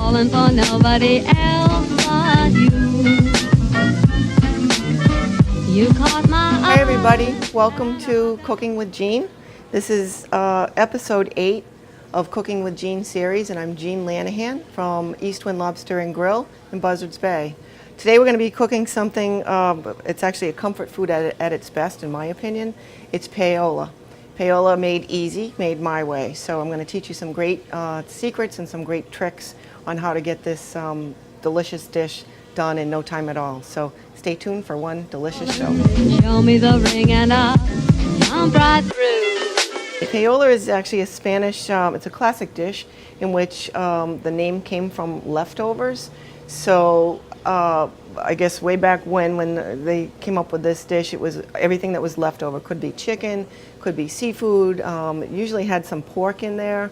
falling for nobody else but you. You caught my eye. Hi everybody, welcome to Cooking with Jean. This is episode 8 of Cooking with Jean series, and I'm Jean Lanahan from East Wind Lobster and Grill in Buzzards Bay. Today we're going to be cooking something, it's actually a comfort food at its best in my opinion. It's paella. Paella made easy, made my way. So I'm going to teach you some great secrets and some great tricks on how to get this delicious dish done in no time at all. So stay tuned for one delicious show. Show me the ring and I'll jump right through. Paella is actually a Spanish, it's a classic dish in which the name came from leftovers. So I guess way back when they came up with this dish, it was everything that was left over. Could be chicken, could be seafood, it usually had some pork in there,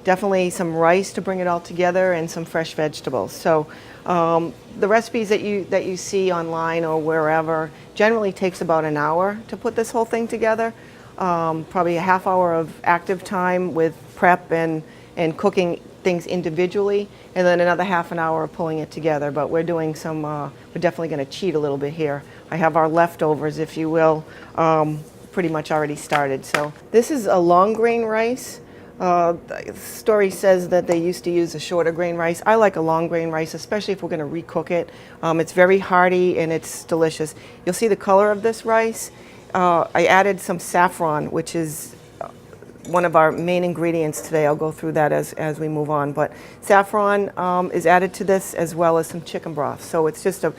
definitely some rice to bring it all together, and some fresh vegetables. So the recipes that you see online or wherever generally takes about an hour to put this whole thing together. Probably a half hour of active time with prep and cooking things individually, and then another half an hour of pulling it together. But we're doing some, we're definitely going to cheat a little bit here. I have our leftovers, if you will, pretty much already started. So this is a long grain rice. The story says that they used to use a shorter grain rice. I like a long grain rice, especially if we're going to recook it. It's very hearty and it's delicious. You'll see the color of this rice. I added some saffron, which is one of our main ingredients today. I'll go through that as we move on. But saffron is added to this, as well as some chicken broth. So it's just a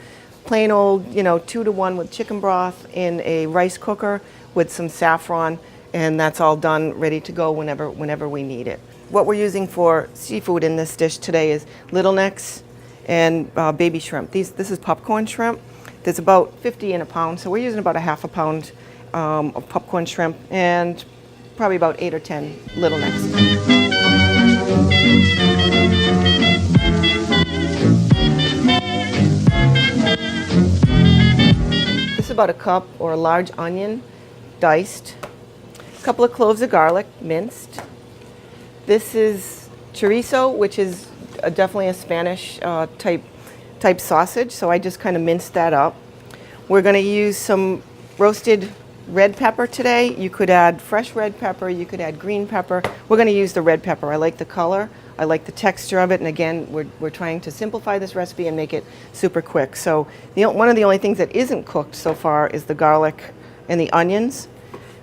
plain old, 2-to-1 with chicken broth in a rice cooker with some saffron, and that's all done, ready to go whenever we need it. What we're using for seafood in this dish today is little necks and baby shrimp. This is popcorn shrimp. There's about 50 in a pound, so we're using about a half a pound of popcorn shrimp and probably about 8 or 10 little necks. This is about a cup or a large onion, diced. A couple of cloves of garlic, minced. This is chorizo, which is definitely a Spanish type sausage, so I just kind of minced that up. We're going to use some roasted red pepper today. You could add fresh red pepper, you could add green pepper. We're going to use the red pepper. I like the color, I like the texture of it, and again, we're trying to simplify this recipe and make it super quick. So one of the only things that isn't cooked so far is the garlic and the onions.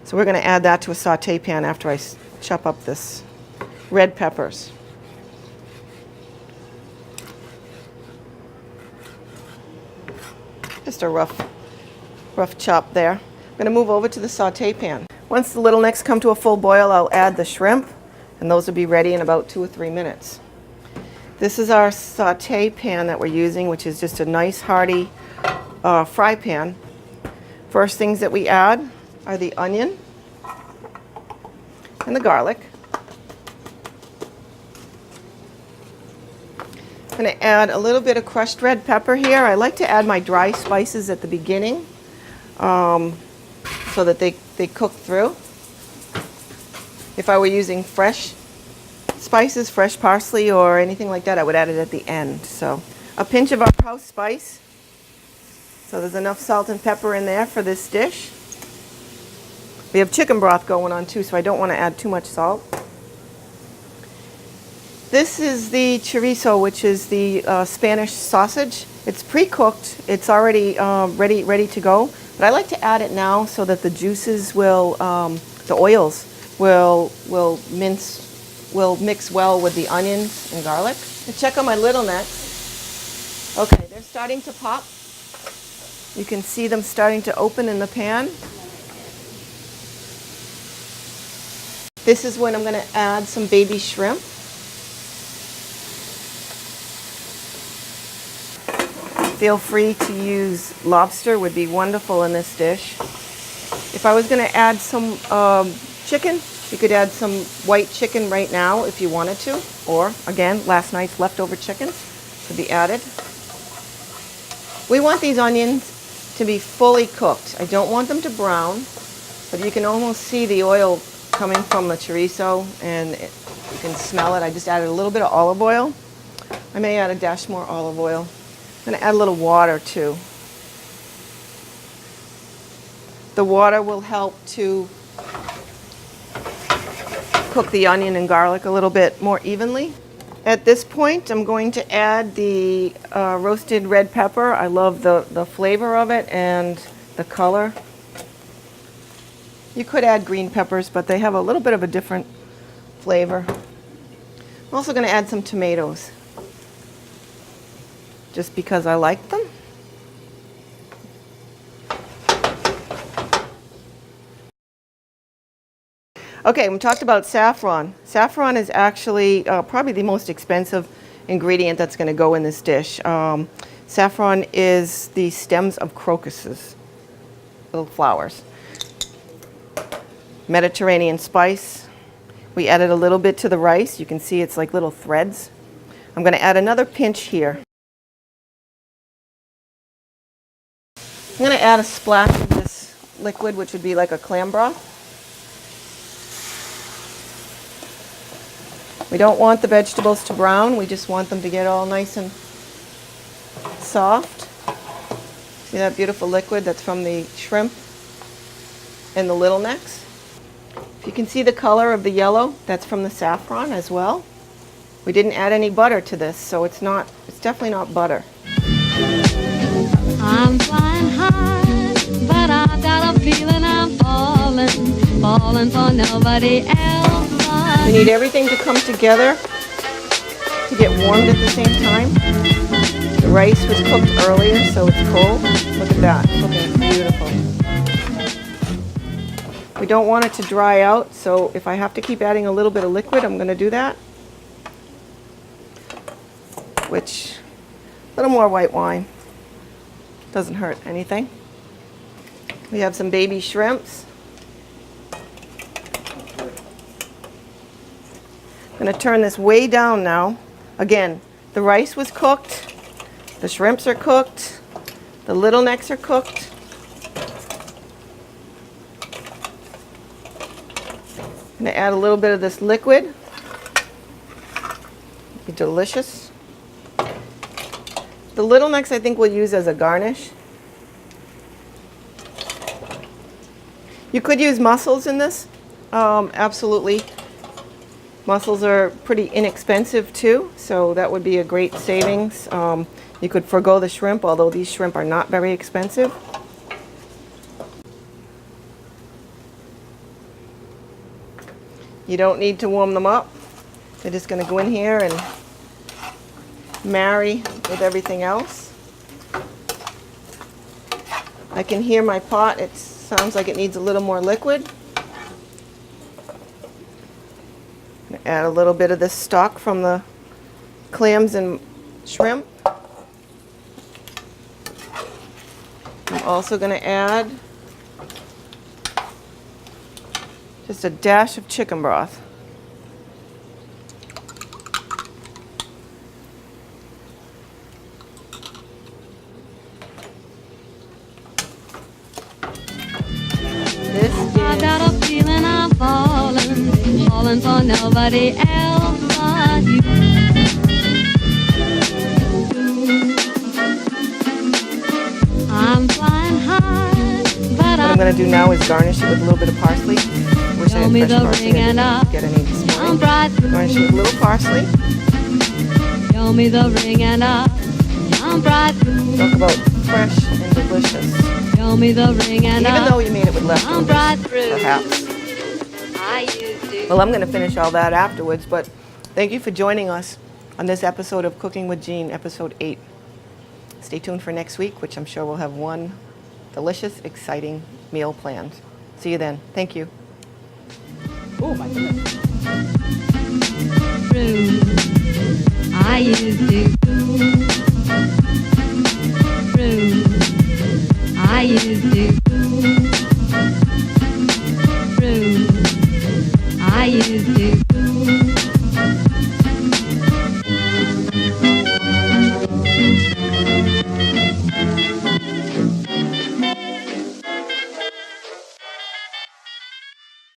So we're going to add that to a saute pan after I chop up this red peppers. Just a rough chop there. I'm going to move over to the saute pan. Once the little necks come to a full boil, I'll add the shrimp, and those will be ready in about 2 or 3 minutes. This is our saute pan that we're using, which is just a nice hearty fry pan. First things that we add are the onion and the garlic. I'm going to add a little bit of crushed red pepper here. I like to add my dry spices at the beginning so that they cook through. If I were using fresh spices, fresh parsley or anything like that, I would add it at the end. So a pinch of our house spice. So there's enough salt and pepper in there for this dish. We have chicken broth going on too, so I don't want to add too much salt. This is the chorizo, which is the Spanish sausage. It's pre-cooked. It's already ready to go. But I like to add it now so that the juices will, the oils will mix well with the onions and garlic. And check on my little necks. Okay, they're starting to pop. You can see them starting to open in the pan. This is when I'm going to add some baby shrimp. Feel free to use lobster, would be wonderful in this dish. If I was going to add some chicken, you could add some white chicken right now if you wanted to. Or, again, last night's leftover chicken could be added. We want these onions to be fully cooked. I don't want them to brown, but you can almost see the oil coming from the chorizo, and you can smell it. I just added a little bit of olive oil. I may add a dash more olive oil. I'm going to add a little water too. The water will help to cook the onion and garlic a little bit more evenly. At this point, I'm going to add the roasted red pepper. I love the flavor of it and the color. You could add green peppers, but they have a little bit of a different flavor. I'm also going to add some tomatoes, just because I like them. Okay, we talked about saffron. Saffron is actually probably the most expensive ingredient that's going to go in this dish. Saffron is the stems of crocuses, little flowers. Mediterranean spice. We added a little bit to the rice. You can see it's like little threads. I'm going to add another pinch here. I'm going to add a splash of this liquid, which would be like a clam broth. We don't want the vegetables to brown. We just want them to get all nice and soft. See that beautiful liquid that's from the shrimp and the little necks? If you can see the color of the yellow, that's from the saffron as well. We didn't add any butter to this, so it's definitely not butter. I'm flying high, but I got a feeling I'm falling for nobody else. We need everything to come together to get warmed at the same time. The rice was cooked earlier, so it's cold. Look at that, looking beautiful. We don't want it to dry out, so if I have to keep adding a little bit of liquid, I'm going to do that. Which, a little more white wine. Doesn't hurt anything. We have some baby shrimps. I'm going to turn this way down now. Again, the rice was cooked, the shrimps are cooked, the little necks are cooked. I'm going to add a little bit of this liquid. Be delicious. The little necks I think we'll use as a garnish. You could use mussels in this, absolutely. Mussels are pretty inexpensive too, so that would be a great savings. You could forgo the shrimp, although these shrimp are not very expensive. You don't need to warm them up. They're just going to go in here and marry with everything else. I can hear my pot. It sounds like it needs a little more liquid. Add a little bit of this stock from the clams and shrimp. I'm also going to add just a dash of chicken broth. I got a feeling I'm falling for nobody else but you. I'm flying high, but what I'm going to do now is garnish it with a little bit of parsley. Wish I had fresh parsley. I didn't get any this morning. Garnish it with a little parsley. Show me the ring and I'm bright blue. Talk about fresh and delicious. Show me the ring and even though you made it with leftovers, perhaps. I used to. Well, I'm going to finish all that afterwards, but thank you for joining us on this episode of Cooking with Jean, episode 8. Stay tuned for next week, which I'm sure we'll have one delicious, exciting meal planned. See you then. Thank you. Oh, my goodness. I used to.